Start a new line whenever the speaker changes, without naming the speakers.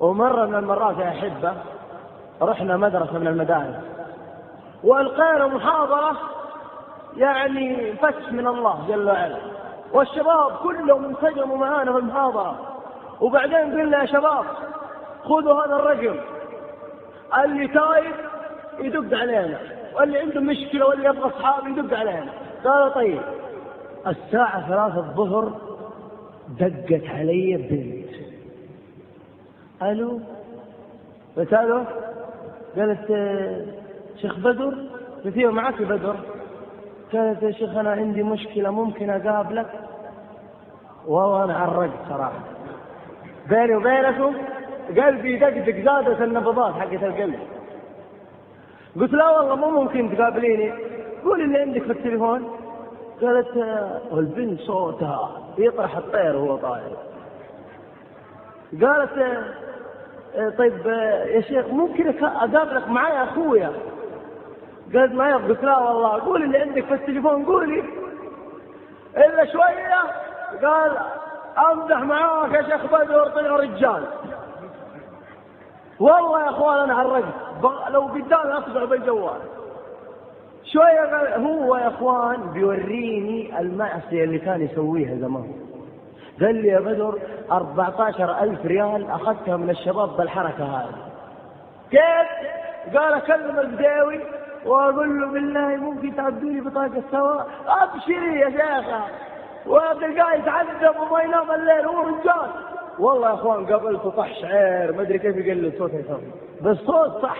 ومرة من المرات يا أحبة رحنا مدرسة من المدارس وألقينا محاضرة يعني فتح من الله جل وعلا، والشباب كلهم انسجموا معانا في المحاضرة. وبعدين قلنا يا شباب خذوا هذا الرقم، اللي تايب يدق علينا، واللي عنده مشكلة واللي يبغى أصحاب يدق علينا. قالوا طيب. الساعة 3 الظهر دقت علي بنت. ألو؟ قلت ألو؟ قالت شيخ بدر؟ قلت ايوه معك بدر. قالت يا شيخ أنا عندي مشكلة ممكن أقابلك؟ والله عرقت صراحة بيني وبينكم، قلبي دقدق، زادت النبضات حقت القلب. قلت لا والله مو ممكن تقابليني، قولي اللي عندك في التليفون. قالت والبنت صوتها يطرح الطير وهو طاير. قالت طيب يا شيخ ممكن أقابلك معايا أخويا؟ قالت معايا. قلت لا والله قولي اللي عندك في التليفون قولي. إلا شوية قال أمزح معاك يا شيخ بدر طلع رجال. والله يا أخوان أنا عرقت، لو قدامي أصبع بالجوال. شوية قال هو يا أخوان بيوريني المعصية اللي كان يسويها زمان. قال لي يا بدر 14,000 ريال أخذتها من الشباب بالحركة هذه. كيف؟ قال أكلم البداوي وأقول له بالله ممكن تعبدوني بطاقة سوا؟ أبشري يا شيخة. وتلقاه يتعذب وما ينام الليل هو رجال. والله يا أخوان قبلته طح شعير ما أدري كيف يقلد صوته بالصوت صح.